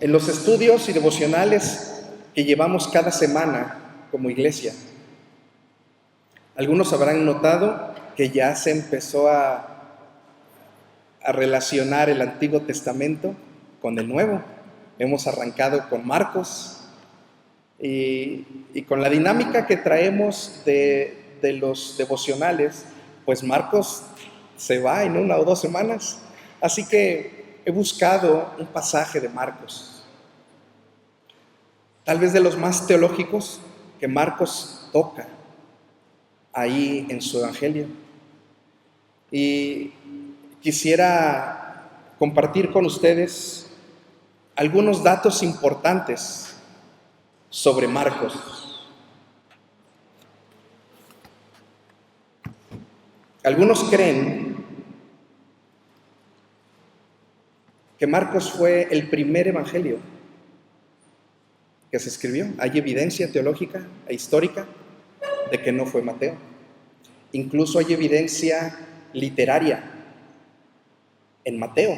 En los estudios y devocionales que llevamos cada semana como iglesia, algunos habrán notado que ya se empezó a relacionar el Antiguo Testamento con el Nuevo. Hemos arrancado con Marcos y con la dinámica que traemos de los devocionales, pues Marcos se va en 1 o 2 semanas. Así que he buscado un pasaje de Marcos, tal vez de los más teológicos que Marcos toca ahí en su evangelio. Y quisiera compartir con ustedes algunos datos importantes sobre Marcos. Algunos creen que Marcos fue el primer evangelio que se escribió. Hay evidencia teológica e histórica de que no fue Mateo. Incluso hay evidencia literaria en Mateo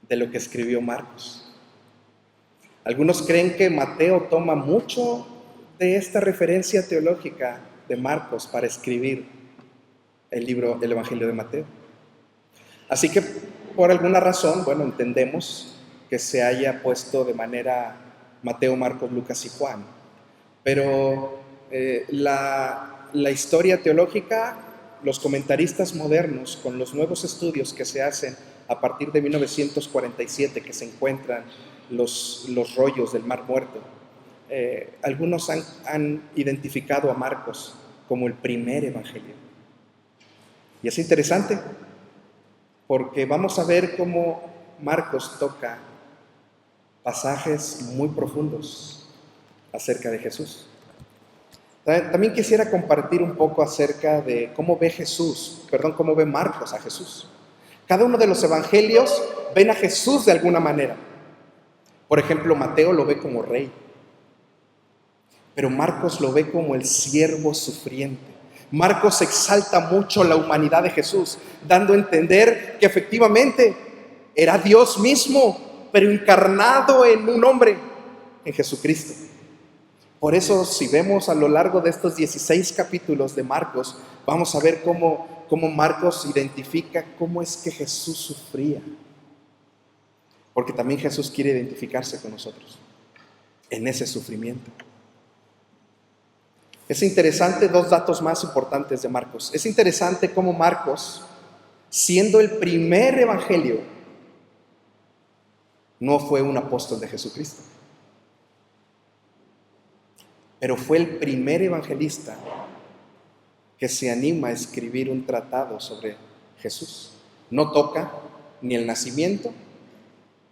de lo que escribió Marcos. Algunos creen que Mateo toma mucho de esta referencia teológica de Marcos para escribir el Evangelio de Mateo. Así que por alguna razón, entendemos que se haya puesto de manera Mateo, Marcos, Lucas y Juan. Pero la historia teológica, los comentaristas modernos, con los nuevos estudios que se hacen a partir de 1947, que se encuentran los rollos del Mar Muerto, algunos han identificado a Marcos como el primer evangelio. Y es interesante, porque vamos a ver cómo Marcos toca pasajes muy profundos acerca de Jesús. También quisiera compartir un poco acerca de cómo ve Marcos a Jesús. Cada uno de los evangelios ven a Jesús de alguna manera. Por ejemplo, Mateo lo ve como rey, pero Marcos lo ve como el siervo sufriente. Marcos exalta mucho la humanidad de Jesús, dando a entender que efectivamente era Dios mismo, pero encarnado en un hombre, en Jesucristo. Por eso, si vemos a lo largo de estos 16 capítulos de Marcos, vamos a ver cómo Marcos identifica cómo es que Jesús sufría. Porque también Jesús quiere identificarse con nosotros en ese sufrimiento. Es interesante, 2 datos más importantes de Marcos. Es interesante cómo Marcos, siendo el primer evangelio, no fue un apóstol de Jesucristo, pero fue el primer evangelista que se anima a escribir un tratado sobre Jesús. No toca ni el nacimiento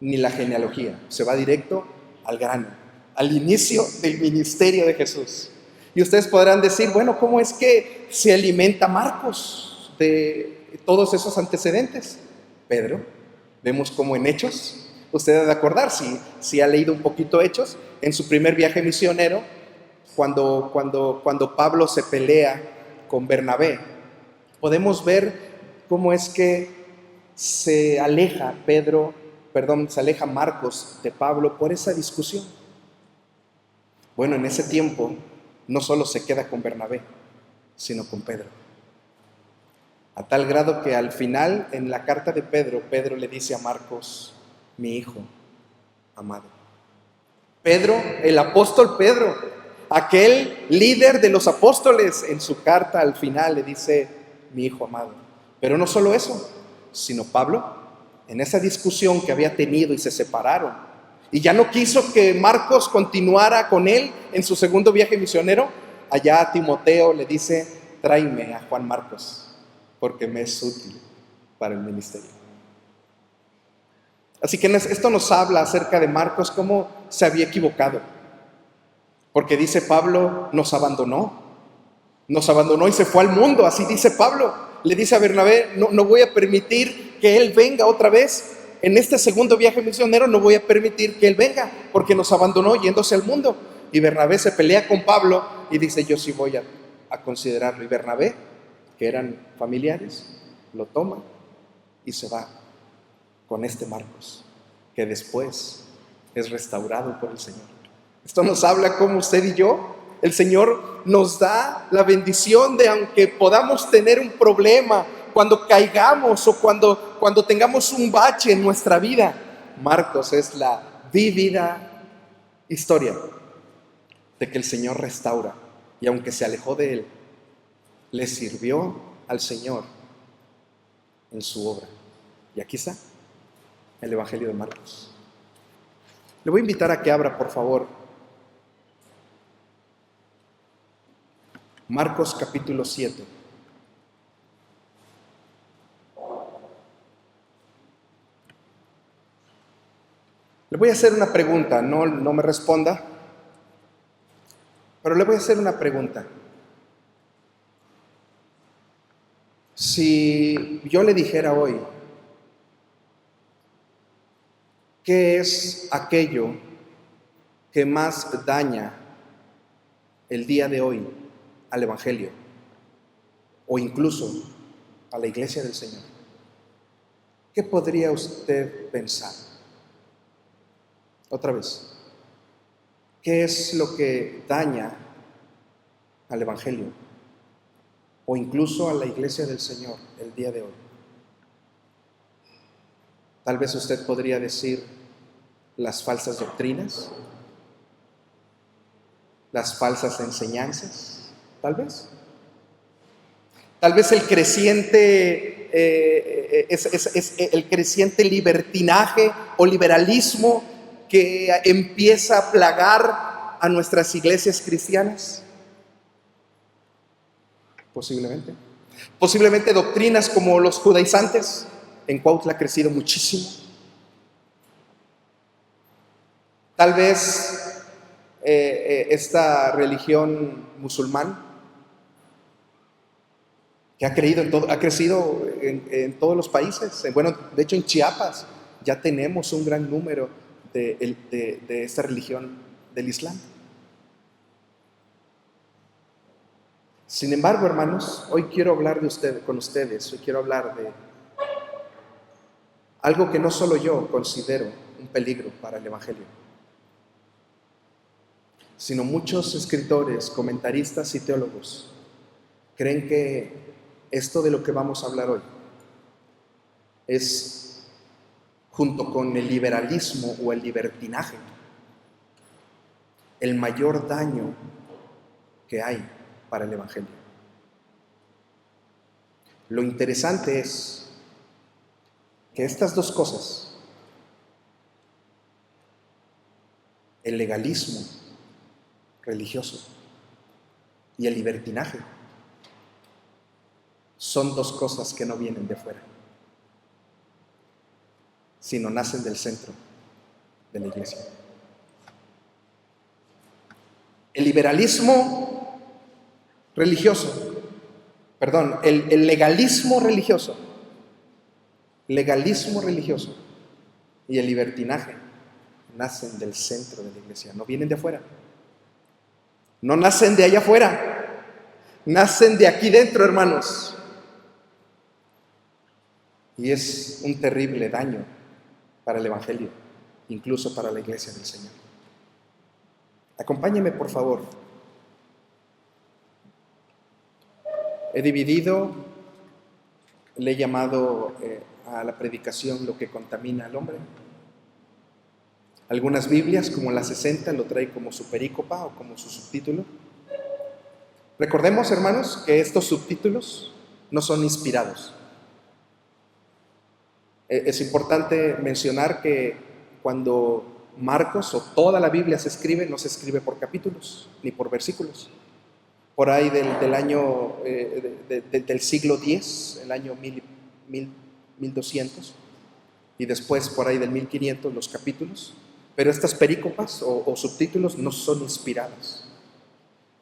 ni la genealogía, se va directo al grano, al inicio del ministerio de Jesús. Y ustedes podrán decir, ¿cómo es que se alimenta Marcos de todos esos antecedentes? Pedro, vemos como en Hechos, usted ha de acordar, si ha leído un poquito Hechos, en su primer viaje misionero, cuando Pablo se pelea con Bernabé, podemos ver cómo es que se aleja Marcos de Pablo por esa discusión. En ese tiempo no solo se queda con Bernabé, sino con Pedro. A tal grado que al final, en la carta de Pedro le dice a Marcos, mi hijo amado. Pedro, el apóstol Pedro, aquel líder de los apóstoles, en su carta al final le dice, mi hijo amado. Pero no solo eso, sino Pablo, en esa discusión que había tenido y se separaron, y ya no quiso que Marcos continuara con él en su segundo viaje misionero, allá a Timoteo le dice, tráeme a Juan Marcos, porque me es útil para el ministerio. Así que esto nos habla acerca de Marcos, cómo se había equivocado. Porque dice Pablo, nos abandonó y se fue al mundo, así dice Pablo. Le dice a Bernabé, no voy a permitir que él venga otra vez. En este segundo viaje misionero no voy a permitir que él venga, porque nos abandonó yéndose al mundo. Y Bernabé se pelea con Pablo y dice, yo sí voy a considerarlo. Y Bernabé, que eran familiares, lo toma y se va con este Marcos, que después es restaurado por el Señor. Esto nos habla cómo usted y yo, el Señor nos da la bendición de, aunque podamos tener un problema, cuando caigamos o cuando tengamos un bache en nuestra vida, Marcos es la vívida historia de que el Señor restaura, y aunque se alejó de él, le sirvió al Señor en su obra. Y aquí está el Evangelio de Marcos. Le voy a invitar a que abra, por favor, Marcos capítulo 7. Le voy a hacer una pregunta, no me responda, pero le voy a hacer una pregunta. Si yo le dijera hoy, ¿qué es aquello que más daña el día de hoy al Evangelio o incluso a la iglesia del Señor? ¿Qué podría usted pensar? Otra vez, ¿qué es lo que daña al Evangelio o incluso a la iglesia del Señor el día de hoy? Tal vez usted podría decir las falsas doctrinas, las falsas enseñanzas, tal vez el creciente libertinaje o liberalismo que empieza a plagar a nuestras iglesias cristianas. Posiblemente doctrinas como los judaizantes. En Cuautla ha crecido muchísimo. Tal vez esta religión musulmán que ha crecido en todos los países. Bueno, de hecho en Chiapas ya tenemos un gran número de esta religión del Islam. Sin embargo, hermanos, hoy quiero hablar con ustedes, hoy quiero hablar de algo que no solo yo considero un peligro para el Evangelio, sino muchos escritores, comentaristas y teólogos creen que esto de lo que vamos a hablar hoy es, junto con el liberalismo o el libertinaje, el mayor daño que hay para el Evangelio. Lo interesante es que estas dos cosas, el legalismo religioso y el libertinaje, son dos cosas que no vienen de fuera, sino nacen del centro de la iglesia. El liberalismo religioso, el legalismo religioso y el libertinaje nacen del centro de la iglesia, no vienen de afuera, no nacen de allá afuera, nacen de aquí dentro, hermanos. Y es un terrible daño para el Evangelio, incluso para la iglesia del Señor. Acompáñeme, por favor. Le he llamado a la predicación lo que contamina al hombre. Algunas Biblias, como la 60, lo trae como su perícopa o como su subtítulo. Recordemos, hermanos, que estos subtítulos no son inspirados. Es importante mencionar que cuando Marcos o toda la Biblia se escribe, no se escribe por capítulos ni por versículos. Por ahí del año del siglo X, el año 1200, y después por ahí del 1500 los capítulos. Pero estas perícopas o subtítulos no son inspiradas,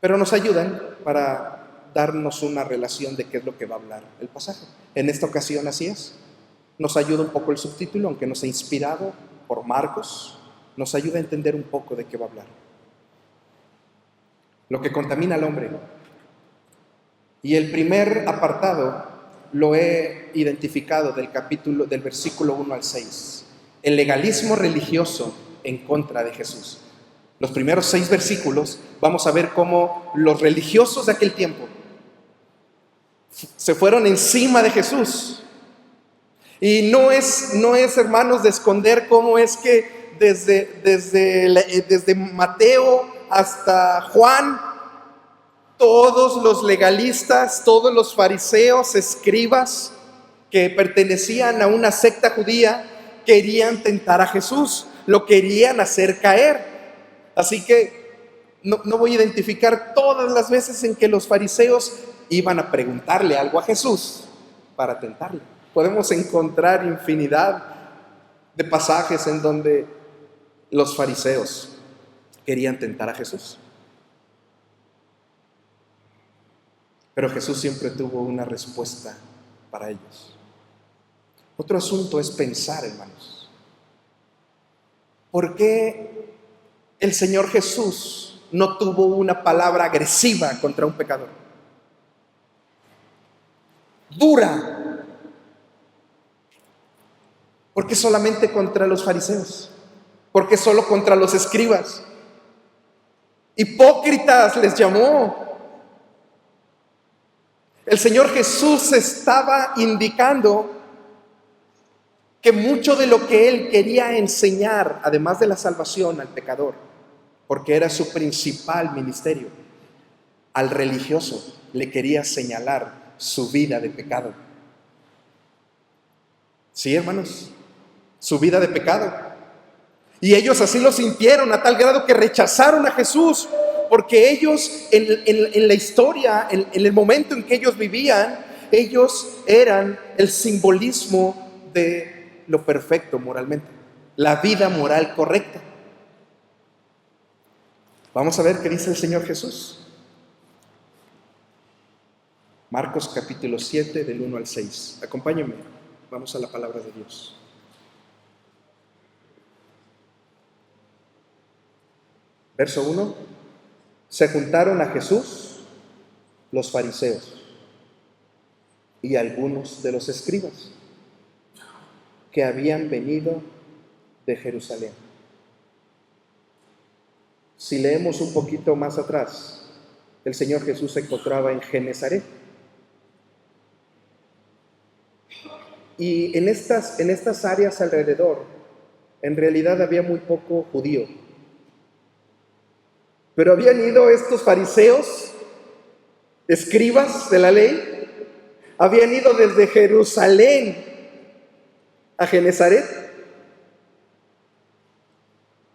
pero nos ayudan para darnos una relación de qué es lo que va a hablar el pasaje. En esta ocasión así es. Nos ayuda un poco el subtítulo, aunque no sea inspirado por Marcos, nos ayuda a entender un poco de qué va a hablar. Lo que contamina al hombre. Y el primer apartado lo he identificado del versículo 1 al 6. El legalismo religioso en contra de Jesús. Los primeros 6 versículos vamos a ver cómo los religiosos de aquel tiempo se fueron encima de Jesús. Y no es, hermanos, de esconder cómo es que desde Mateo hasta Juan, todos los legalistas, todos los fariseos, escribas que pertenecían a una secta judía, querían tentar a Jesús, lo querían hacer caer. Así que no voy a identificar todas las veces en que los fariseos iban a preguntarle algo a Jesús para tentarle. Podemos encontrar infinidad de pasajes en donde los fariseos querían tentar a Jesús. Pero Jesús siempre tuvo una respuesta para ellos. Otro asunto es pensar, hermanos. ¿Por qué el Señor Jesús no tuvo una palabra agresiva contra un pecador? Dura. ¿Por qué solamente contra los fariseos? ¿Por qué solo contra los escribas? Hipócritas les llamó. El Señor Jesús estaba indicando que mucho de lo que Él quería enseñar, además de la salvación al pecador, porque era su principal ministerio, al religioso le quería señalar su vida de pecado. Sí, hermanos, su vida de pecado. Y ellos así lo sintieron a tal grado que rechazaron a Jesús, porque ellos en la historia, en el momento en que ellos vivían, ellos eran el simbolismo de lo perfecto moralmente, la vida moral correcta. Vamos a ver qué dice el Señor Jesús. Marcos capítulo 7 del 1 al 6. Acompáñenme, vamos a la palabra de Dios. Verso 1. Se juntaron a Jesús los fariseos y algunos de los escribas que habían venido de Jerusalén. Si leemos un poquito más atrás, el Señor Jesús se encontraba en Genezaret. Y en estas áreas alrededor, en realidad había muy poco judío. Pero habían ido estos fariseos, escribas de la ley, habían ido desde Jerusalén a Genezaret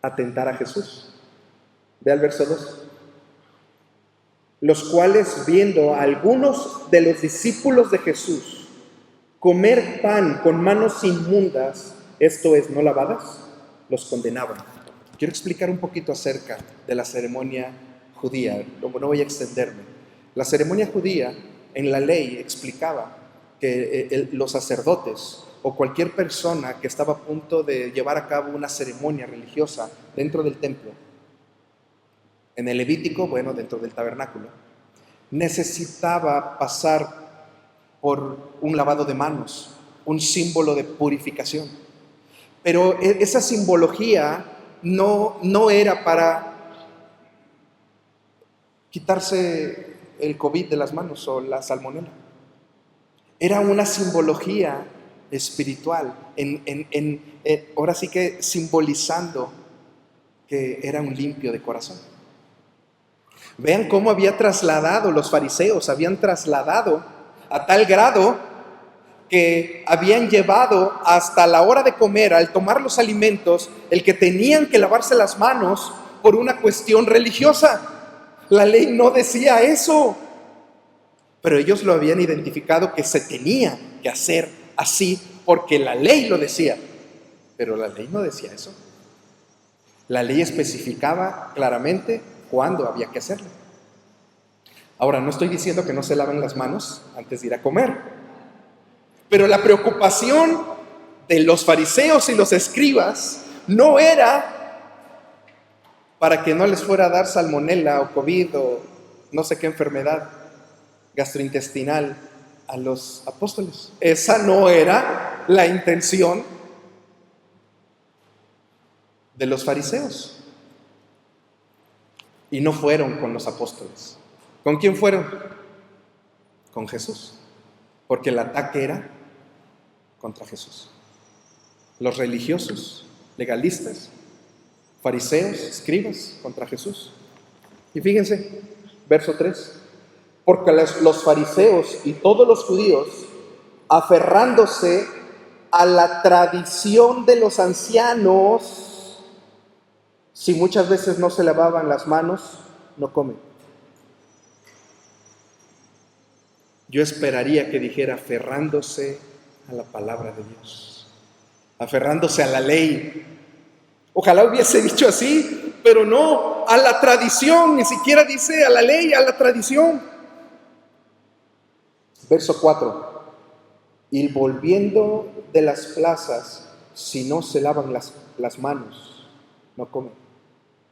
a tentar a Jesús. Ve al verso 2. Los cuales, viendo a algunos de los discípulos de Jesús comer pan con manos inmundas, esto es, no lavadas, los condenaban. Quiero explicar un poquito acerca de la ceremonia judía, no voy a extenderme. La ceremonia judía en la ley explicaba que los sacerdotes o cualquier persona que estaba a punto de llevar a cabo una ceremonia religiosa dentro del templo, en el Levítico, bueno, dentro del tabernáculo, necesitaba pasar por un lavado de manos, un símbolo de purificación. Pero esa simbología no era para quitarse el COVID de las manos o la salmonela. Era una simbología espiritual, ahora sí que simbolizando que era un limpio de corazón. Vean cómo había trasladado los fariseos, habían trasladado a tal grado que habían llevado hasta la hora de comer, al tomar los alimentos, el que tenían que lavarse las manos por una cuestión religiosa. La ley no decía eso, pero ellos lo habían identificado que se tenía que hacer así porque la ley lo decía, pero la ley no decía eso. La ley especificaba claramente cuándo había que hacerlo. Ahora, no estoy diciendo que no se laven las manos antes de ir a comer, pero la preocupación de los fariseos y los escribas no era para que no les fuera a dar salmonela o COVID o no sé qué enfermedad gastrointestinal a los apóstoles. Esa no era la intención de los fariseos. Y no fueron con los apóstoles. ¿Con quién fueron? Con Jesús. Porque el ataque era contra Jesús. Los religiosos, legalistas, fariseos, escribas, contra Jesús. Y fíjense, verso 3. Porque los fariseos y todos los judíos, aferrándose a la tradición de los ancianos, si muchas veces no se lavaban las manos, no comen. Yo esperaría que dijera aferrándose a la palabra de Dios, aferrándose a la ley. Ojalá hubiese dicho así, pero no, a la tradición, ni siquiera dice a la ley, a la tradición. Verso 4. Y volviendo de las plazas, si no se lavan las manos, no comen.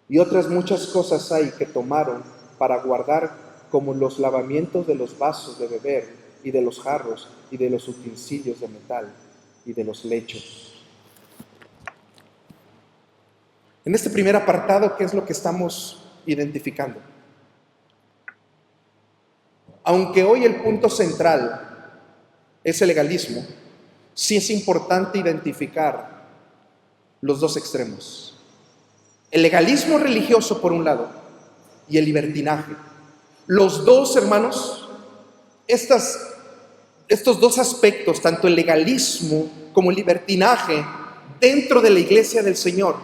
Y otras muchas cosas hay que tomaron para guardar, como los lavamientos de los vasos de beber, y de los jarros, y de los utensilios de metal, y de los lechos. En este primer apartado, ¿qué es lo que estamos identificando? Aunque hoy el punto central es el legalismo, sí es importante identificar los dos extremos. El legalismo religioso por un lado y el libertinaje. Los dos, hermanos, estos dos aspectos, tanto el legalismo como el libertinaje, dentro de la iglesia del Señor,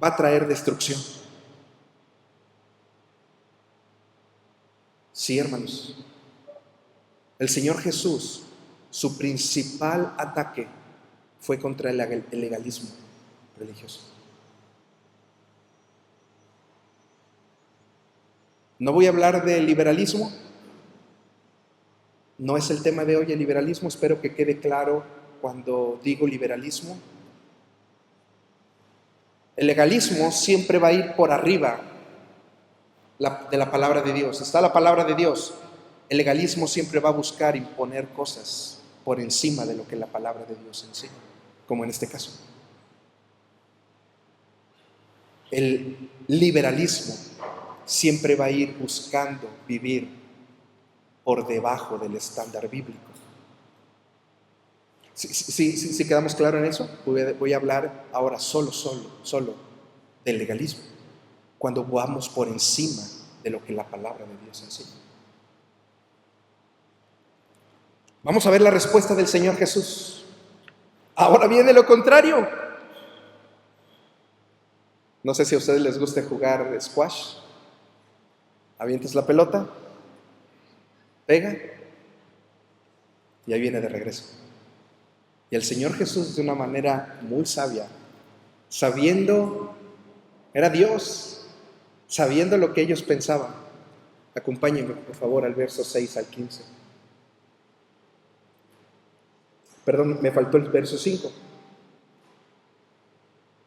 va a traer destrucción. Sí, hermanos. El Señor Jesús, su principal ataque fue contra el legalismo religioso. No voy a hablar de liberalismo. No es el tema de hoy el liberalismo. Espero que quede claro cuando digo liberalismo. El legalismo siempre va a ir por arriba de la palabra de Dios. Está la palabra de Dios. El legalismo siempre va a buscar imponer cosas por encima de lo que la palabra de Dios enseña, como en este caso. El liberalismo siempre va a ir buscando vivir por debajo del estándar bíblico. Si quedamos claros en eso, voy a hablar ahora solo del legalismo, cuando vamos por encima de lo que la palabra de Dios enseña. Vamos a ver la respuesta del Señor Jesús. Ahora viene lo contrario. No sé si a ustedes les gusta jugar squash. Avientas la pelota, pega y ahí viene de regreso. Y el Señor Jesús, de una manera muy sabia, sabiendo, era Dios, sabiendo lo que ellos pensaban. Acompáñenme, por favor, al verso 6 al 15. Perdón, me faltó el verso 5.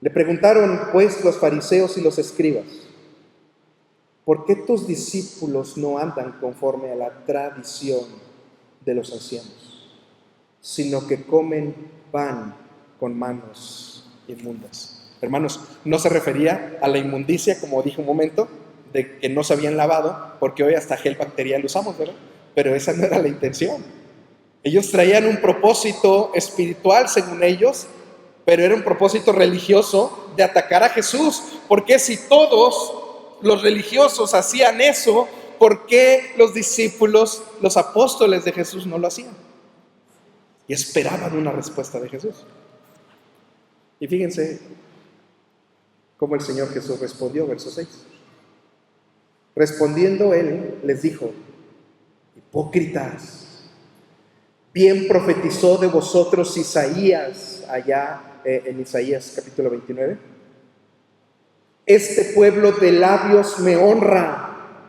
Le preguntaron, pues, los fariseos y los escribas: ¿por qué tus discípulos no andan conforme a la tradición de los ancianos, sino que comen pan con manos inmundas? Hermanos, no se refería a la inmundicia, como dije un momento, de que no se habían lavado, porque hoy hasta gel bacterial usamos, ¿verdad? Pero esa no era la intención. Ellos traían un propósito espiritual, según ellos, pero era un propósito religioso de atacar a Jesús. Porque si todos los religiosos hacían eso, ¿por qué los discípulos, los apóstoles de Jesús no lo hacían? Y esperaban una respuesta de Jesús. Y fíjense cómo el Señor Jesús respondió, verso 6. Respondiendo él, les dijo: hipócritas, bien profetizó de vosotros Isaías, allá en Isaías capítulo 29. Este pueblo de labios me honra,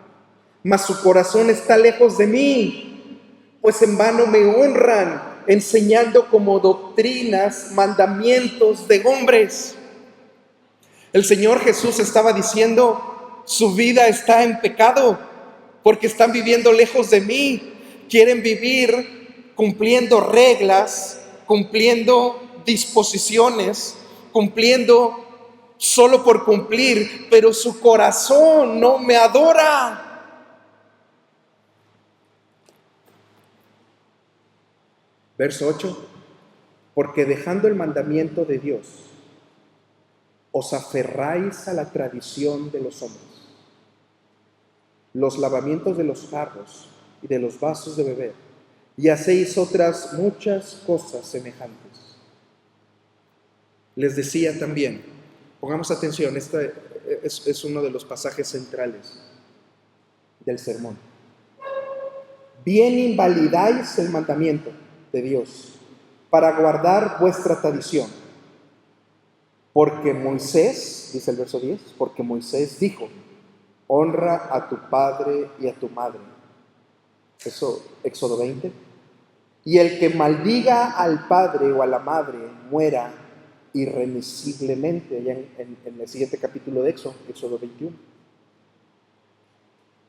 mas su corazón está lejos de mí, pues en vano me honran, enseñando como doctrinas mandamientos de hombres. El Señor Jesús estaba diciendo: su vida está en pecado, porque están viviendo lejos de mí. Quieren vivir cumpliendo reglas, cumpliendo disposiciones, cumpliendo solo por cumplir, pero su corazón no me adora. Verso 8, porque dejando el mandamiento de Dios, os aferráis a la tradición de los hombres, los lavamientos de los jarros y de los vasos de beber, y hacéis otras muchas cosas semejantes. Les decía también, pongamos atención, este es uno de los pasajes centrales del sermón. Bien invalidáis el mandamiento de Dios para guardar vuestra tradición. Porque Moisés, dice el verso 10, porque Moisés dijo, honra a tu padre y a tu madre. Eso, Éxodo 20. Y el que maldiga al padre o a la madre muera irremisiblemente, allá en el siguiente capítulo de Éxodo 21.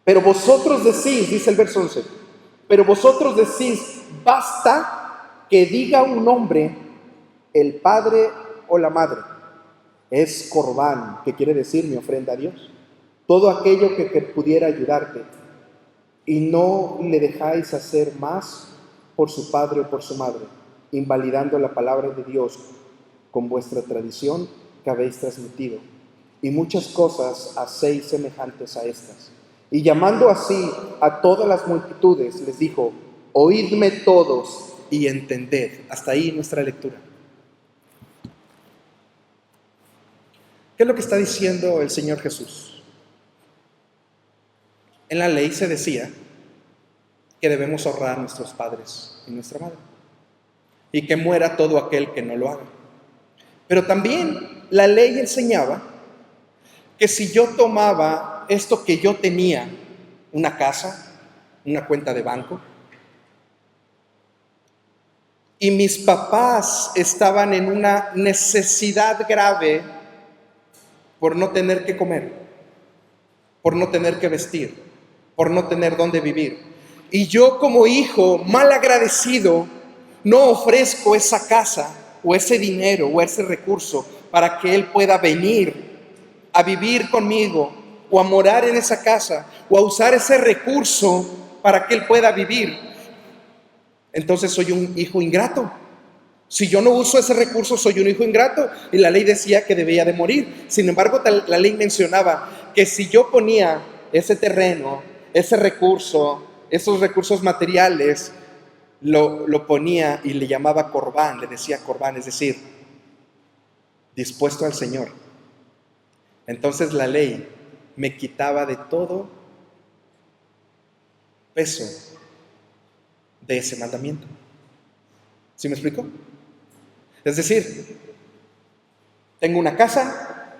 Pero vosotros decís, dice el verso 11, pero vosotros decís, basta que diga un hombre, el padre o la madre, es corbán, que quiere decir mi ofrenda a Dios, todo aquello que pudiera ayudarte, y no le dejáis hacer más por su padre o por su madre, invalidando la palabra de Dios con vuestra tradición que habéis transmitido, y muchas cosas hacéis semejantes a estas. Y llamando así a todas las multitudes, les dijo, oídme todos y entended. Hasta ahí nuestra lectura. ¿Qué es lo que está diciendo el Señor Jesús? En la ley se decía que debemos honrar a nuestros padres y nuestra madre, y que muera todo aquel que no lo haga. Pero también la ley enseñaba que si yo tomaba esto que yo tenía, una casa, una cuenta de banco, y mis papás estaban en una necesidad grave por no tener que comer, por no tener que vestir, por no tener dónde vivir, y yo como hijo mal agradecido no ofrezco esa casa o ese dinero o ese recurso para que él pueda venir a vivir conmigo o a morar en esa casa o a usar ese recurso para que él pueda vivir, entonces soy un hijo ingrato. Si yo no uso ese recurso, soy un hijo ingrato, y la ley decía que debía de morir. Sin embargo, la ley mencionaba que si yo ponía ese terreno, ese recurso, esos recursos materiales, lo ponía y le llamaba corbán, le decía corbán, es decir, dispuesto al Señor. Entonces la ley me quitaba de todo peso de ese mandamiento. ¿Sí me explico? Es decir, tengo una casa,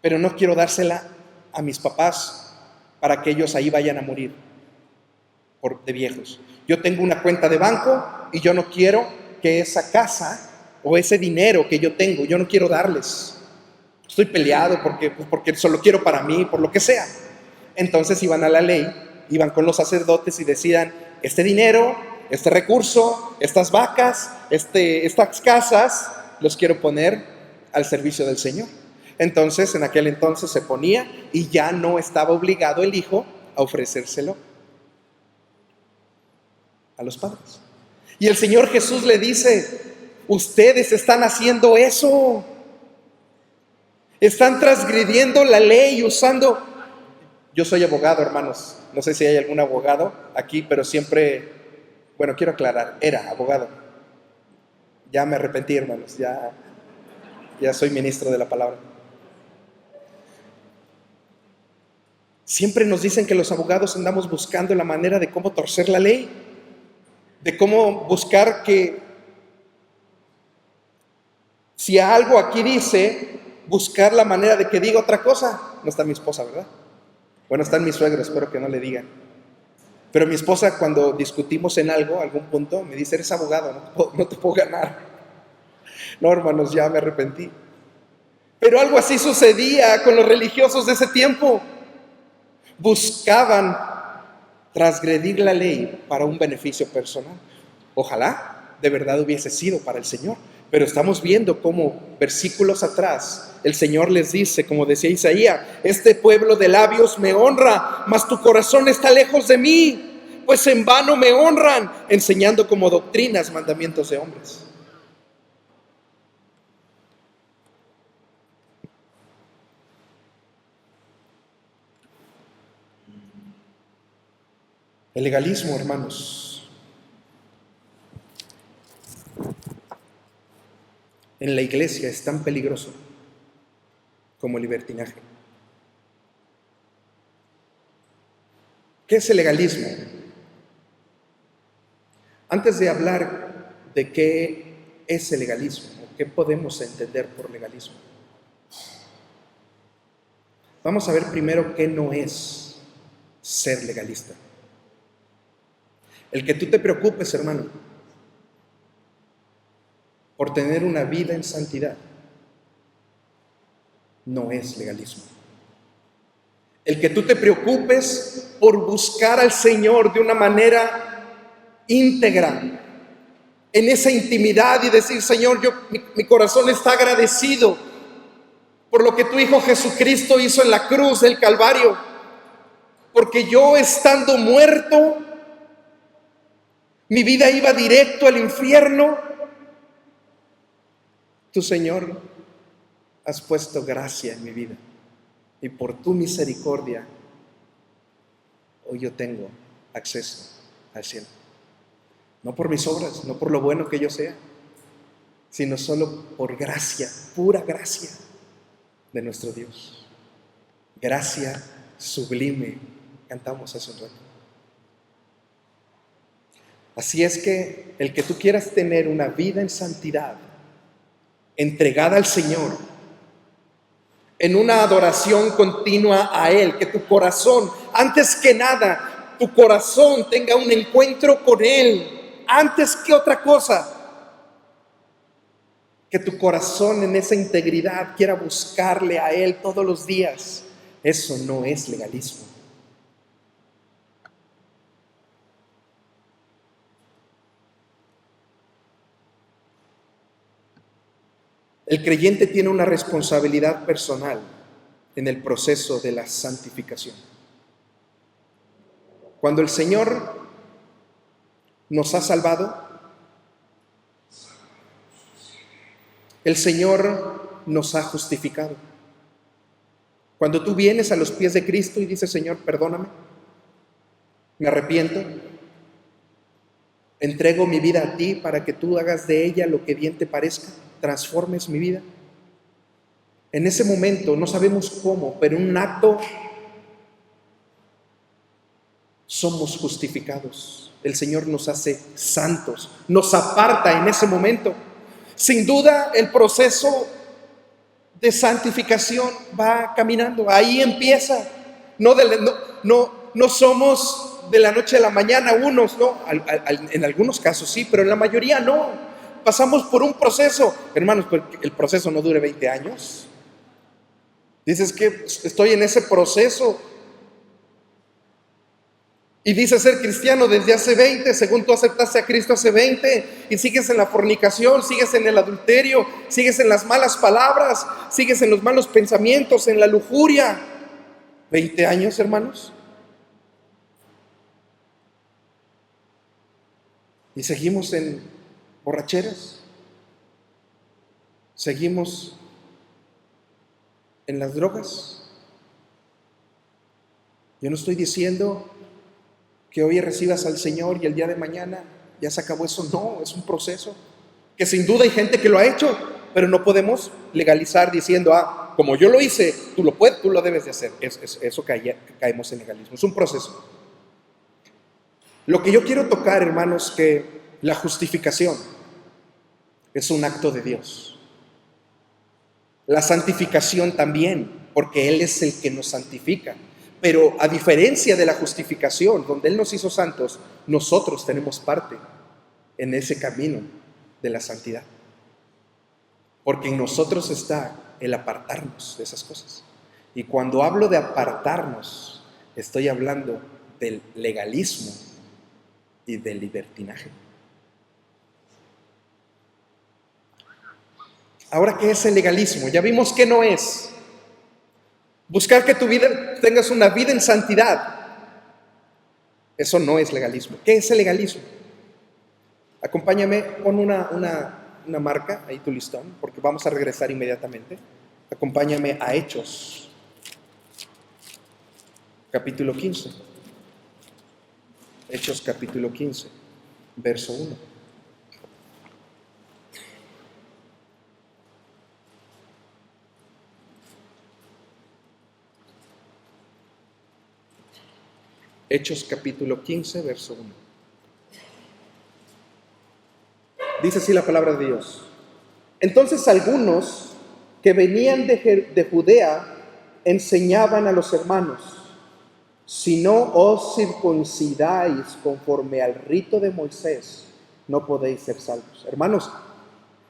pero no quiero dársela a mis papás para que ellos ahí vayan a morir de viejos. Yo tengo una cuenta de banco y yo no quiero que esa casa o ese dinero que yo tengo, yo no quiero darles. Estoy peleado porque solo quiero para mí, por lo que sea. Entonces iban a la ley, iban con los sacerdotes y decían, este dinero, este recurso, estas vacas, estas casas, los quiero poner al servicio del Señor. Entonces, en aquel entonces se ponía y ya no estaba obligado el hijo a ofrecérselo a los padres. Y el Señor Jesús le dice, ustedes están haciendo eso. Están transgrediendo la ley usando... Yo soy abogado, hermanos. No sé si hay algún abogado aquí, pero siempre... Bueno, quiero aclarar, era abogado. Ya me arrepentí, hermanos. Ya soy ministro de la palabra. Siempre nos dicen que los abogados andamos buscando la manera de cómo torcer la ley, de cómo buscar que, si algo aquí dice, buscar la manera de que diga otra cosa. No está mi esposa, ¿verdad? Bueno, están mis suegros, espero que no le digan. Pero mi esposa, cuando discutimos en algún punto, me dice, eres abogado, no te puedo ganar. No, hermanos, ya me arrepentí. Pero algo así sucedía con los religiosos de ese tiempo. Buscaban transgredir la ley para un beneficio personal. Ojalá de verdad hubiese sido para el Señor, Pero estamos viendo cómo versículos atrás el Señor les dice, como decía Isaías, este pueblo de labios me honra, mas tu corazón está lejos de mí, pues en vano me honran, enseñando como doctrinas mandamientos de hombres. El legalismo, hermanos, en la iglesia es tan peligroso como el libertinaje. ¿Qué es el legalismo? Antes de hablar de qué es el legalismo, qué podemos entender por legalismo, vamos a ver primero qué no es ser legalista. El que tú te preocupes, hermano, por tener una vida en santidad, no es legalismo. El que tú te preocupes por buscar al Señor de una manera íntegra, en esa intimidad, y decir, Señor, mi corazón está agradecido por lo que tu Hijo Jesucristo hizo en la cruz del Calvario, porque yo estando muerto, mi vida iba directo al infierno. Tú, Señor, has puesto gracia en mi vida, y por tu misericordia hoy yo tengo acceso al cielo. No por mis obras, no por lo bueno que yo sea, sino solo por gracia, pura gracia de nuestro Dios. Gracia sublime, cantamos hace un rato. Así es que el que tú quieras tener una vida en santidad, entregada al Señor, en una adoración continua a Él, que tu corazón, antes que nada, tu corazón tenga un encuentro con Él, antes que otra cosa, que tu corazón en esa integridad quiera buscarle a Él todos los días. Eso no es legalismo. El creyente tiene una responsabilidad personal en el proceso de la santificación. Cuando el Señor nos ha salvado, el Señor nos ha justificado. Cuando tú vienes a los pies de Cristo y dices, Señor, perdóname, me arrepiento, entrego mi vida a ti para que tú hagas de ella lo que bien te parezca, transformes mi vida. En ese momento, no sabemos cómo, pero en un acto somos justificados. El Señor nos hace santos, nos aparta en ese momento. Sin duda, el proceso de santificación va caminando, ahí empieza. No somos de la noche a la mañana unos, no, en algunos casos sí, pero en la mayoría no. Pasamos por un proceso, hermanos, pues el proceso no dure 20 años. Dices que estoy en ese proceso y dices ser cristiano desde hace 20, según tú aceptaste a Cristo hace 20, y sigues en la fornicación, sigues en el adulterio, sigues en las malas palabras, sigues en los malos pensamientos, en la lujuria. 20 años, hermanos. Y seguimos en borracheras, seguimos en las drogas. Yo no estoy diciendo que hoy recibas al Señor y el día de mañana ya se acabó eso. No, es un proceso que sin duda hay gente que lo ha hecho, pero no podemos legalizar diciendo, como yo lo hice, tú lo debes de hacer. Eso caemos en legalismo. Es un proceso. Lo que yo quiero tocar, hermanos, que la justificación es un acto de Dios. La santificación también, porque Él es el que nos santifica. Pero a diferencia de la justificación, donde Él nos hizo santos, nosotros tenemos parte en ese camino de la santidad. Porque en nosotros está el apartarnos de esas cosas. Y cuando hablo de apartarnos, estoy hablando del legalismo y del libertinaje. Ahora, ¿qué es el legalismo? Ya vimos que no es. Buscar que tu vida tengas una vida en santidad. Eso no es legalismo. ¿Qué es el legalismo? Acompáñame, pon una marca, ahí tu listón, porque vamos a regresar inmediatamente. Acompáñame a Hechos, capítulo 15. Hechos capítulo 15, verso 1. Hechos capítulo 15, verso 1. Dice así la palabra de Dios. Entonces algunos que venían de Judea enseñaban a los hermanos: si no os circuncidáis conforme al rito de Moisés, no podéis ser salvos. Hermanos,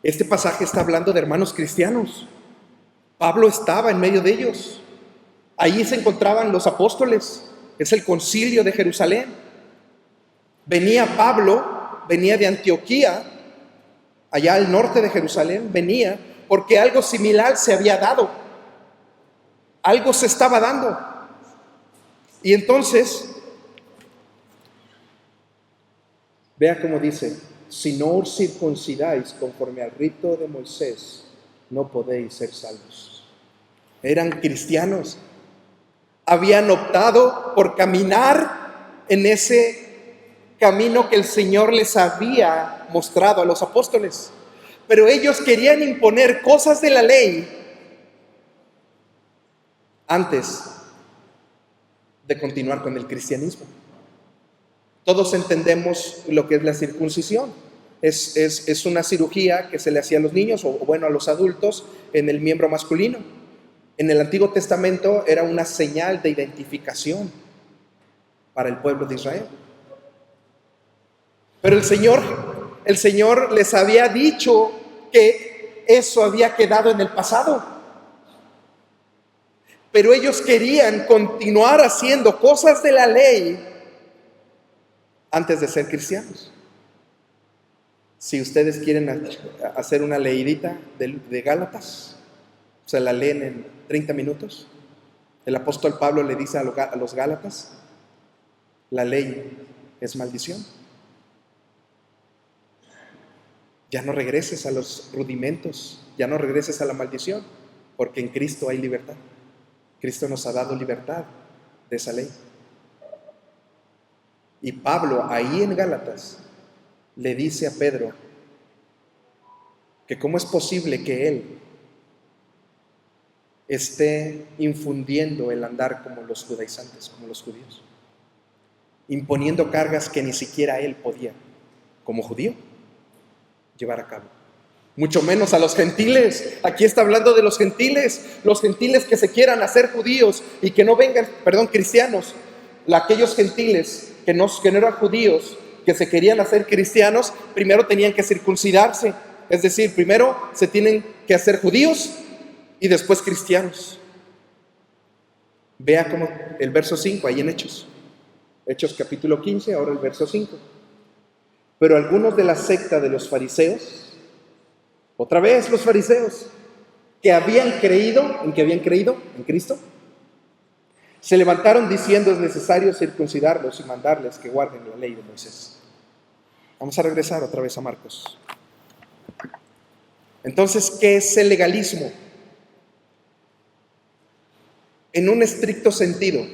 este pasaje está hablando de hermanos cristianos. Pablo estaba en medio de ellos. Ahí se encontraban los apóstoles. Es el concilio de Jerusalén. Venía Pablo, venía de Antioquía, allá al norte de Jerusalén, venía porque algo similar se había dado. Algo se estaba dando. Y entonces, vea cómo dice: si no os circuncidáis conforme al rito de Moisés, no podéis ser salvos. Eran cristianos. Habían optado por caminar en ese camino que el Señor les había mostrado a los apóstoles. Pero ellos querían imponer cosas de la ley antes de continuar con el cristianismo. Todos entendemos lo que es la circuncisión. Es una cirugía que se le hacía a los niños, o bueno, a los adultos, en el miembro masculino. En el Antiguo Testamento era una señal de identificación para el pueblo de Israel. Pero el Señor les había dicho que eso había quedado en el pasado. Pero ellos querían continuar haciendo cosas de la ley antes de ser cristianos. Si ustedes quieren hacer una leidita de Gálatas, se la leen en 30 minutos. El apóstol Pablo le dice a los Gálatas: la ley es maldición. Ya no regreses a los rudimentos, ya no regreses a la maldición, porque en Cristo hay libertad. Cristo nos ha dado libertad de esa ley. Y Pablo, ahí en Gálatas, le dice a Pedro que cómo es posible que él esté infundiendo el andar como los judaizantes, como los judíos, imponiendo cargas que ni siquiera él podía, como judío, llevar a cabo. Mucho menos a los gentiles. Aquí está hablando de los gentiles que se quieran hacer judíos y que no vengan, cristianos. Aquellos gentiles que no eran judíos, que se querían hacer cristianos, primero tenían que circuncidarse. Es decir, primero se tienen que hacer judíos y después cristianos. Vea como el verso 5 ahí en Hechos capítulo 15, ahora el verso 5. Pero algunos de la secta de los fariseos, otra vez los fariseos, que habían creído, ¿en qué habían creído? En Cristo, se levantaron diciendo: es necesario circuncidarlos y mandarles que guarden la ley de Moisés. Vamos a regresar otra vez a Marcos. Entonces, ¿qué es el legalismo? En un estricto sentido,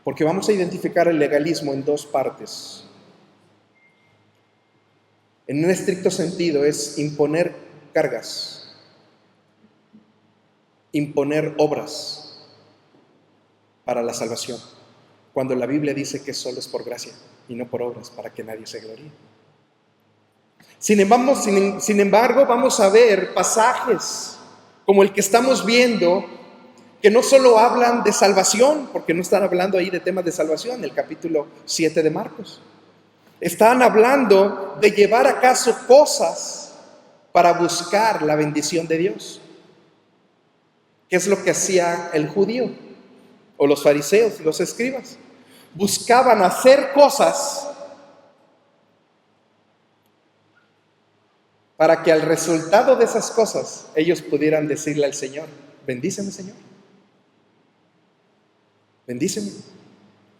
porque vamos a identificar el legalismo en dos partes. En un estricto sentido es imponer cargas, imponer obras para la salvación, cuando la Biblia dice que solo es por gracia y no por obras, para que nadie se gloríe. Sin embargo, vamos a ver pasajes como el que estamos viendo, que no solo hablan de salvación, porque no están hablando ahí de temas de salvación, el capítulo 7 de Marcos. Están hablando de llevar a cabo cosas para buscar la bendición de Dios. ¿Qué es lo que hacía el judío o los fariseos y los escribas? Buscaban hacer cosas para que al resultado de esas cosas ellos pudieran decirle al Señor: bendíceme, Señor, bendíceme.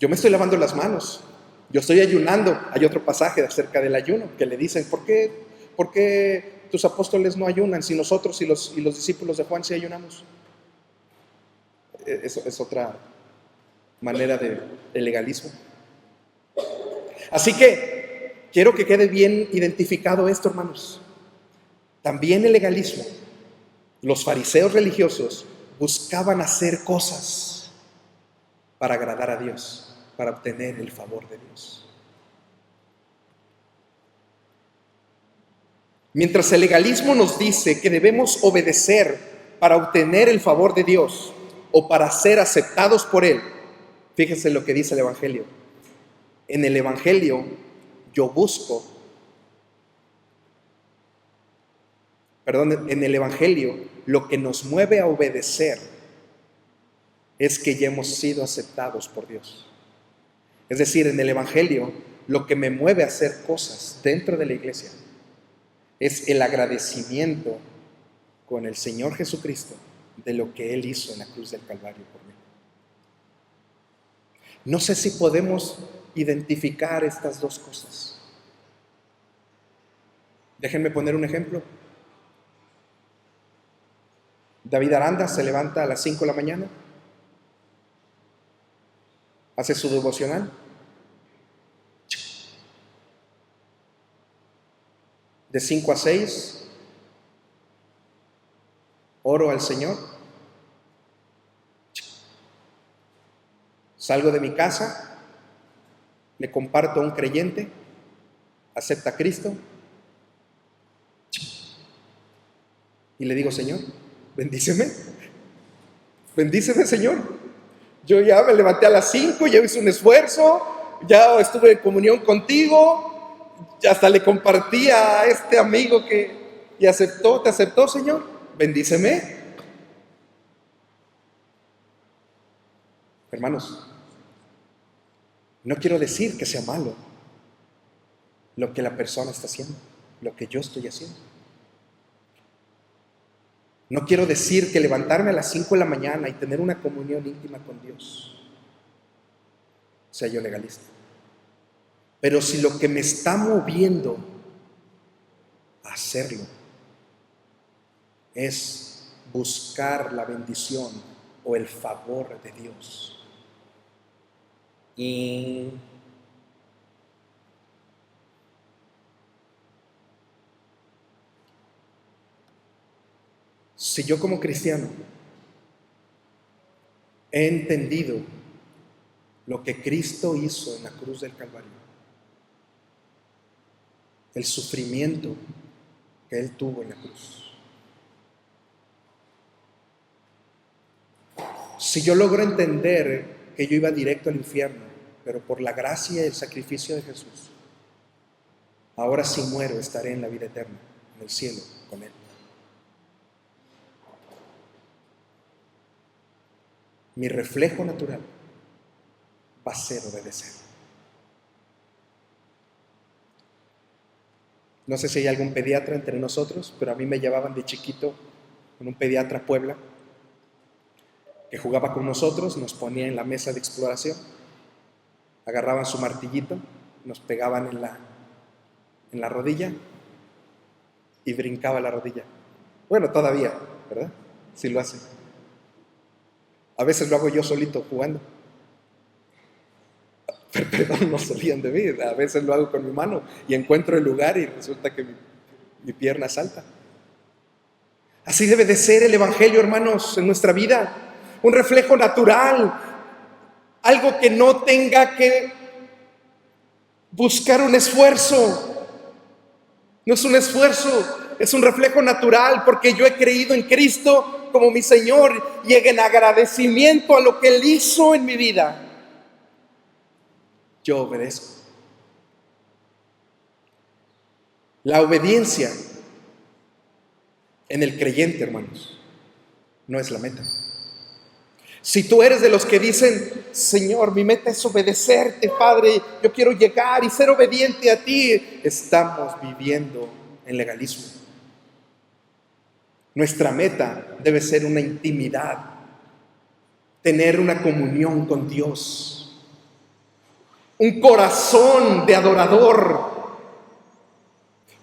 Yo me estoy lavando las manos, yo estoy ayunando. Hay otro pasaje acerca del ayuno que le dicen: ¿por qué tus apóstoles no ayunan si nosotros y los discípulos de Juan sí ayunamos? Eso es otra manera de legalismo. Así que quiero que quede bien identificado esto, hermanos. También el legalismo, los fariseos religiosos buscaban hacer cosas para agradar a Dios, para obtener el favor de Dios. Mientras el legalismo nos dice que debemos obedecer para obtener el favor de Dios o para ser aceptados por Él, fíjense lo que dice el Evangelio. En el Evangelio en el Evangelio lo que nos mueve a obedecer es que ya hemos sido aceptados por Dios. Es decir, en el Evangelio lo que me mueve a hacer cosas dentro de la iglesia es el agradecimiento con el Señor Jesucristo de lo que Él hizo en la cruz del Calvario por mí. No sé si podemos identificar estas dos cosas. Déjenme poner un ejemplo. David Aranda se levanta a las 5 de la mañana, hace su devocional, de 5 a 6, oro al Señor, salgo de mi casa, le comparto a un creyente, acepta a Cristo, y le digo: Señor, bendíceme, Señor. Yo ya me levanté a las 5, ya hice un esfuerzo, ya estuve en comunión contigo, ya hasta le compartí a este amigo y aceptó, te aceptó, Señor, bendíceme. Hermanos, no quiero decir que sea malo lo que la persona está haciendo, lo que yo estoy haciendo. No quiero decir que levantarme a las 5 de la mañana y tener una comunión íntima con Dios sea yo legalista. Pero si lo que me está moviendo a hacerlo es buscar la bendición o el favor de Dios, y si yo como cristiano he entendido lo que Cristo hizo en la cruz del Calvario, el sufrimiento que Él tuvo en la cruz, si yo logro entender que yo iba directo al infierno, pero por la gracia y el sacrificio de Jesús, ahora si muero estaré en la vida eterna, en el cielo con Él. Mi reflejo natural va a ser obedecer. No sé si hay algún pediatra entre nosotros, pero a mí me llevaban de chiquito con un pediatra a Puebla que jugaba con nosotros, nos ponía en la mesa de exploración, agarraban su martillito, nos pegaban en la rodilla y brincaba la rodilla. Bueno, todavía, ¿verdad? Sí lo hace. A veces lo hago yo solito jugando. Perdón, no solían de mí. A veces lo hago con mi mano y encuentro el lugar y resulta que mi pierna salta. Así debe de ser el Evangelio, hermanos, en nuestra vida. Un reflejo natural. Algo que no tenga que buscar un esfuerzo. No es un esfuerzo, es un reflejo natural, porque yo he creído en Cristo como mi Señor y en agradecimiento a lo que Él hizo en mi vida, yo obedezco. La obediencia en el creyente, hermanos, no es la meta. Si tú eres de los que dicen: Señor, mi meta es obedecerte, Padre, yo quiero llegar y ser obediente a ti, estamos viviendo en legalismo. Nuestra meta debe ser una intimidad, tener una comunión con Dios, un corazón de adorador,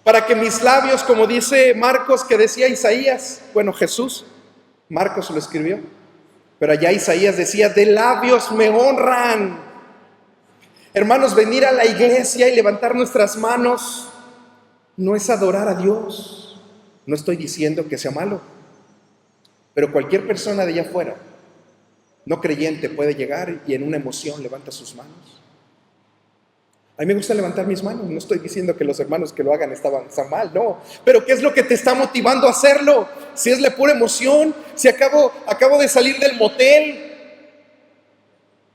para que mis labios, como dice Marcos, que decía Isaías, bueno, Jesús, Marcos lo escribió, pero allá Isaías decía, de labios me honran. Hermanos, venir a la iglesia y levantar nuestras manos no es adorar a Dios. No estoy diciendo que sea malo, pero cualquier persona de allá afuera, no creyente, puede llegar y en una emoción levanta sus manos. A mí me gusta levantar mis manos, no estoy diciendo que los hermanos que lo hagan están mal, no. Pero ¿qué es lo que te está motivando a hacerlo? Si es la pura emoción, si acabo de salir del motel,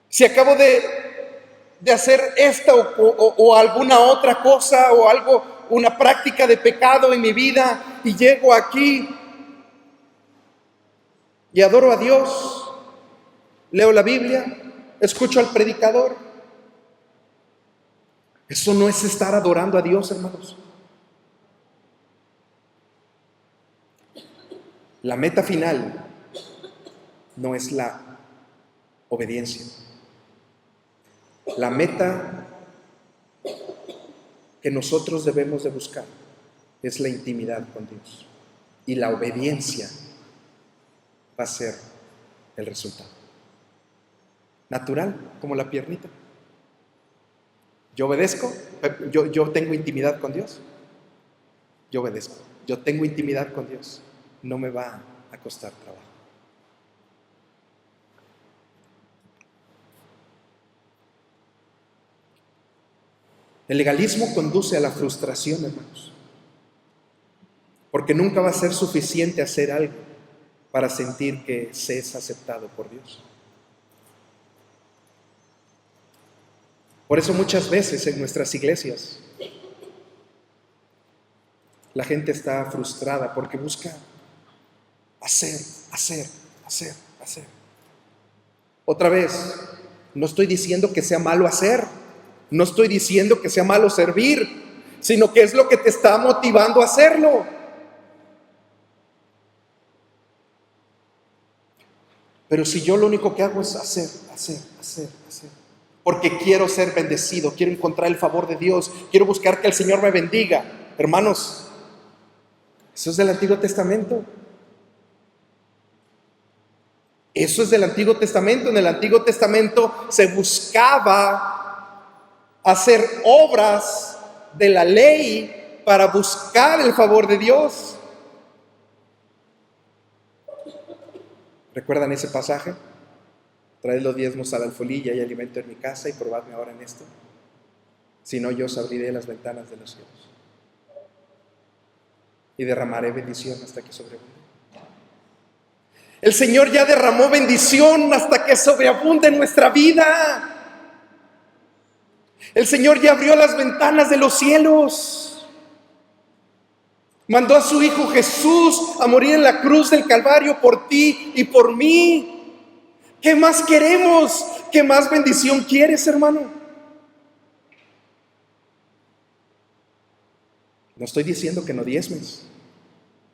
si acabo de hacer esta o alguna otra cosa o algo, una práctica de pecado en mi vida y llego aquí y adoro a Dios, leo la Biblia, escucho al predicador. Eso no es estar adorando a Dios, hermanos. La meta final no es la obediencia. La meta que nosotros debemos de buscar es la intimidad con Dios. Y la obediencia va a ser el resultado. Natural, como la piernita. Yo obedezco, yo tengo intimidad con Dios. Yo obedezco, yo tengo intimidad con Dios. No me va a costar trabajo. El legalismo conduce a la frustración, hermanos, porque nunca va a ser suficiente hacer algo para sentir que se es aceptado por Dios. Por eso muchas veces en nuestras iglesias la gente está frustrada porque busca hacer. Otra vez, no estoy diciendo que sea malo hacer. No estoy diciendo que sea malo servir, sino que es lo que te está motivando a hacerlo. Pero si yo lo único que hago es hacer, porque quiero ser bendecido, quiero encontrar el favor de Dios, quiero buscar que el Señor me bendiga. Hermanos, eso es del Antiguo Testamento. Eso es del Antiguo Testamento. En el Antiguo Testamento se buscaba hacer obras de la ley para buscar el favor de Dios. ¿Recuerdan ese pasaje? Traed los diezmos a la alfolí y hay alimento en mi casa y probadme ahora en esto. Si no, yo os abriré las ventanas de los cielos y derramaré bendición hasta que sobreabunde. El Señor ya derramó bendición hasta que sobreabunde en nuestra vida. El Señor ya abrió las ventanas de los cielos. Mandó a su Hijo Jesús a morir en la cruz del Calvario por ti y por mí. ¿Qué más queremos? ¿Qué más bendición quieres, hermano? No estoy diciendo que no diezmes,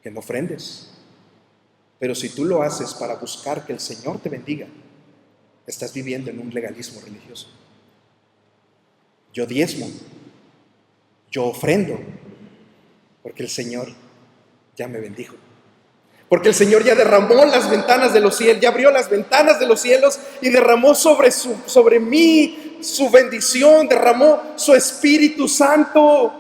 que no ofrendes. Pero si tú lo haces para buscar que el Señor te bendiga, estás viviendo en un legalismo religioso. Yo diezmo, yo ofrendo, porque el Señor ya me bendijo. Porque el Señor ya derramó las ventanas de los cielos, ya abrió las ventanas de los cielos y derramó sobre mí su bendición, derramó su Espíritu Santo.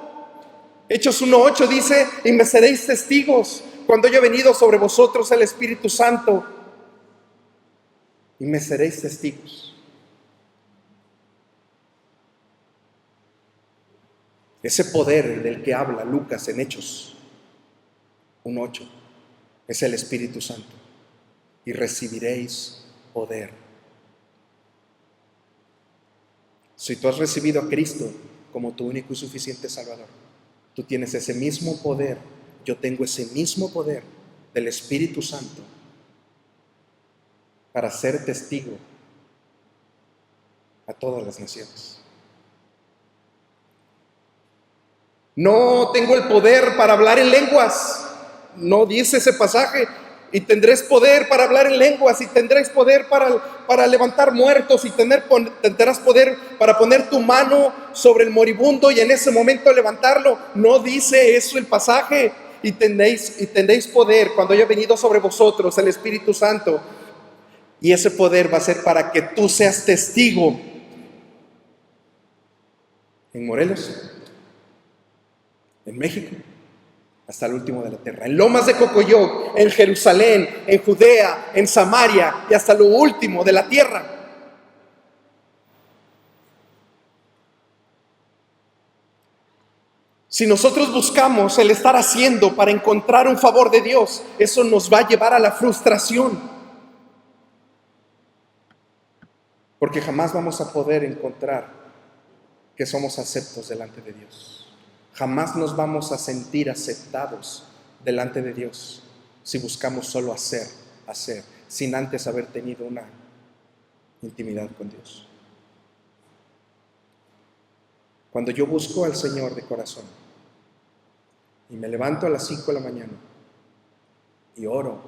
Hechos 1:8 dice, y me seréis testigos cuando yo he venido sobre vosotros el Espíritu Santo, y me seréis testigos. Ese poder del que habla Lucas en Hechos 1:8 es el Espíritu Santo. Y recibiréis poder. Si tú has recibido a Cristo como tu único y suficiente Salvador, tú tienes ese mismo poder. Yo tengo ese mismo poder del Espíritu Santo para ser testigo a todas las naciones. No tengo el poder para hablar en lenguas, No dice ese pasaje. Y tendréis poder para hablar en lenguas, y tendréis poder para levantar muertos, y tendrás poder para poner tu mano sobre el moribundo y en ese momento levantarlo. No dice eso el pasaje. Y tendréis poder cuando haya venido sobre vosotros el Espíritu Santo. Y ese poder va a ser para que tú seas testigo en Morelos, en México, hasta el último de la tierra, en Lomas de Cocoyoc, en Jerusalén, en Judea, en Samaria y hasta lo último de la tierra. Si nosotros buscamos el estar haciendo para encontrar un favor de Dios, eso nos va a llevar a la frustración, porque jamás vamos a poder encontrar que somos aceptos delante de Dios. Jamás nos vamos a sentir aceptados delante de Dios si buscamos solo hacer, sin antes haber tenido una intimidad con Dios. Cuando yo busco al Señor de corazón y me levanto a las 5 de la mañana y oro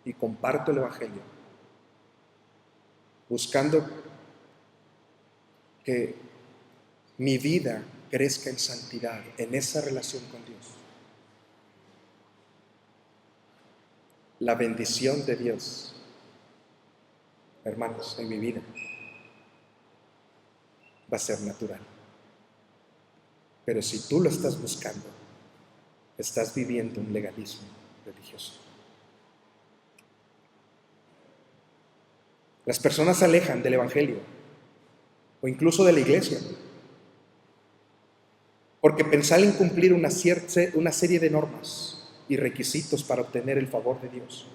y comparto el Evangelio, buscando que mi vida crezca en santidad, en esa relación con Dios, la bendición de Dios, hermanos, en mi vida va a ser natural. Pero si tú lo estás buscando, estás viviendo un legalismo religioso. Las personas se alejan del Evangelio o incluso de la iglesia porque pensar en cumplir una serie de normas y requisitos para obtener el favor de Dios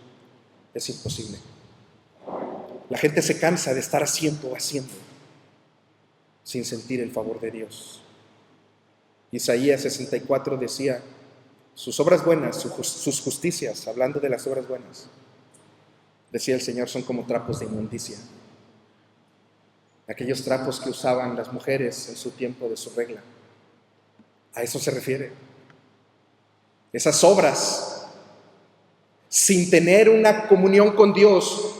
es imposible. La gente se cansa de estar haciendo sin sentir el favor de Dios. Isaías 64 decía: sus obras buenas, sus justicias, hablando de las obras buenas, decía el Señor, son como trapos de inmundicia. Aquellos trapos que usaban las mujeres en su tiempo de su regla. A eso se refiere. Esas obras, sin tener una comunión con Dios.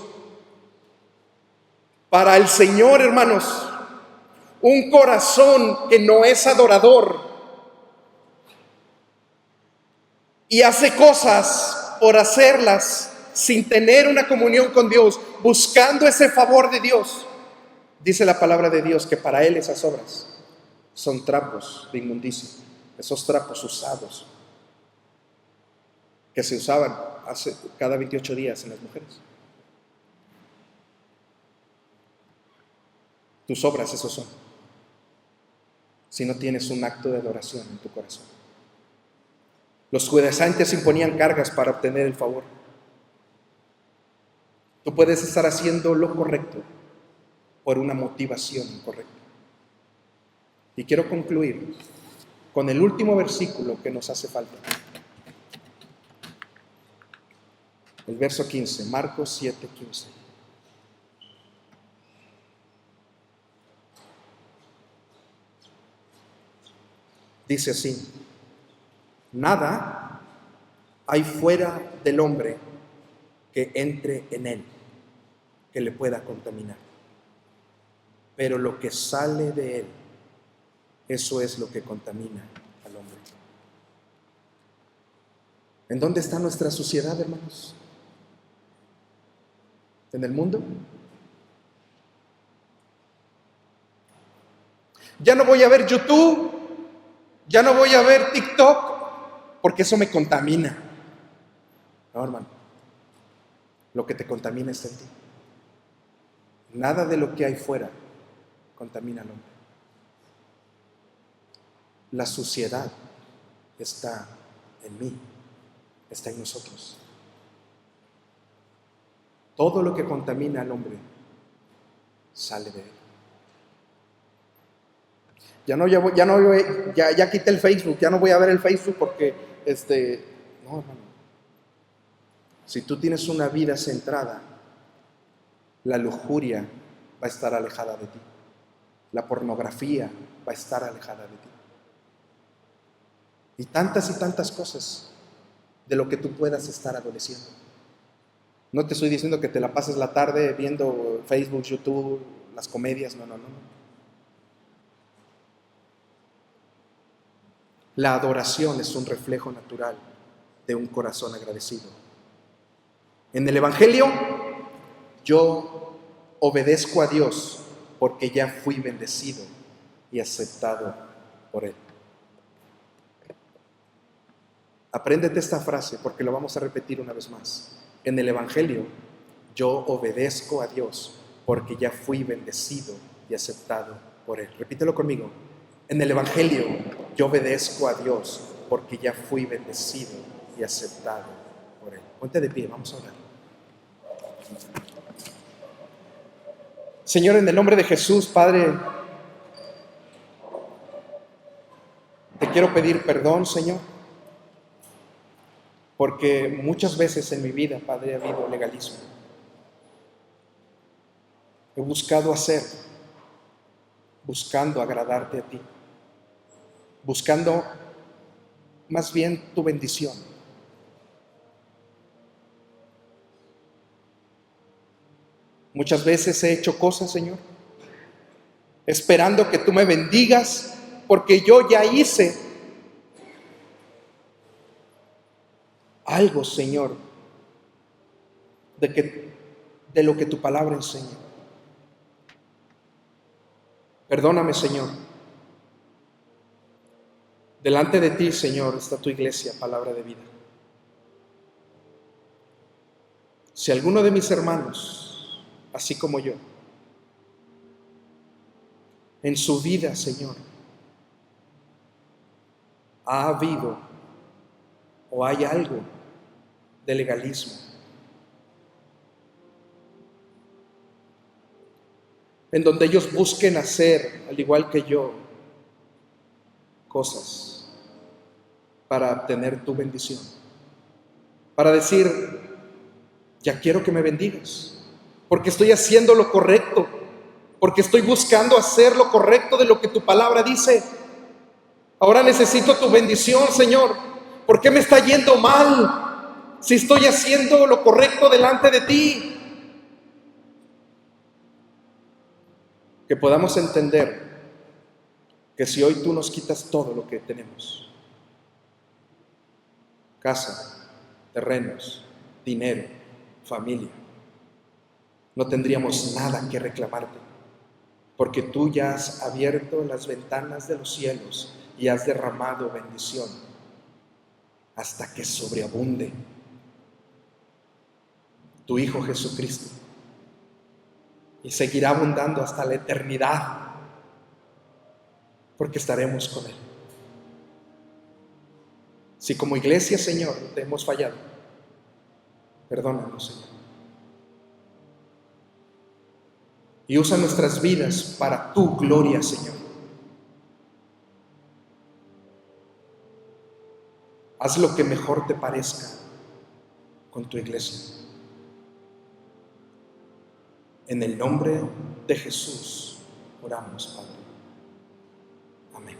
Para el Señor, hermanos, un corazón que no es adorador y hace cosas por hacerlas sin tener una comunión con Dios, buscando ese favor de Dios, dice la palabra de Dios que para Él esas obras son trapos de inmundicia. Esos trapos usados que se usaban cada 28 días en las mujeres. Tus obras esos son, si no tienes un acto de adoración en tu corazón. Los judaizantes imponían cargas para obtener el favor. Tú puedes estar haciendo lo correcto por una motivación incorrecta. Y quiero concluir con el último versículo que nos hace falta. El verso 15, Marcos 7:15. Dice así: nada hay fuera del hombre que entre en él, que le pueda contaminar. Pero lo que sale de él, eso es lo que contamina al hombre. ¿En dónde está nuestra sociedad, hermanos? ¿En el mundo? Ya no voy a ver YouTube, ya no voy a ver TikTok, porque eso me contamina. No, hermano. Lo que te contamina está en ti. Nada de lo que hay fuera contamina al hombre. La suciedad está en mí, está en nosotros. Todo lo que contamina al hombre sale de él. Ya quité el Facebook, ya no voy a ver el Facebook porque no, hermano. Si tú tienes una vida centrada, la lujuria va a estar alejada de ti. La pornografía va a estar alejada de ti. Y tantas cosas de lo que tú puedas estar adoleciendo. No te estoy diciendo que te la pases la tarde viendo Facebook, YouTube, las comedias, no. La adoración es un reflejo natural de un corazón agradecido. En el Evangelio, yo obedezco a Dios porque ya fui bendecido y aceptado por Él. Apréndete esta frase porque lo vamos a repetir una vez más. En el Evangelio, yo obedezco a Dios porque ya fui bendecido y aceptado por Él. Repítelo conmigo. En el Evangelio, yo obedezco a Dios porque ya fui bendecido y aceptado por Él. Ponte de pie, vamos a orar. Señor, en el nombre de Jesús, Padre, te quiero pedir perdón, Señor, porque muchas veces en mi vida, Padre, ha habido legalismo. He buscado hacer, buscando agradarte a ti, buscando más bien tu bendición. Muchas veces he hecho cosas, Señor, esperando que tú me bendigas, porque yo ya hice algo, Señor, de lo que tu palabra enseña. Perdóname, Señor. Delante de ti, Señor, está tu iglesia, palabra de vida. Si alguno de mis hermanos, así como yo, en su vida, Señor, ha habido o hay algo de legalismo, en donde ellos busquen hacer, al igual que yo, cosas para obtener tu bendición, para decir, ya quiero que me bendigas, porque estoy haciendo lo correcto, porque estoy buscando hacer lo correcto de lo que tu palabra dice. Ahora necesito tu bendición, Señor. ¿Por qué me está yendo mal si estoy haciendo lo correcto delante de ti? Que podamos entender que si hoy tú nos quitas todo lo que tenemos, casa, terrenos, dinero, familia, no tendríamos nada que reclamarte, porque tú ya has abierto las ventanas de los cielos y has derramado bendición hasta que sobreabunde tu Hijo Jesucristo, y seguirá abundando hasta la eternidad, porque estaremos con Él. Si como iglesia, Señor, te hemos fallado, perdónanos, Señor. Y usa nuestras vidas para tu gloria, Señor. Haz lo que mejor te parezca con tu iglesia. En el nombre de Jesús oramos, Padre. Amén.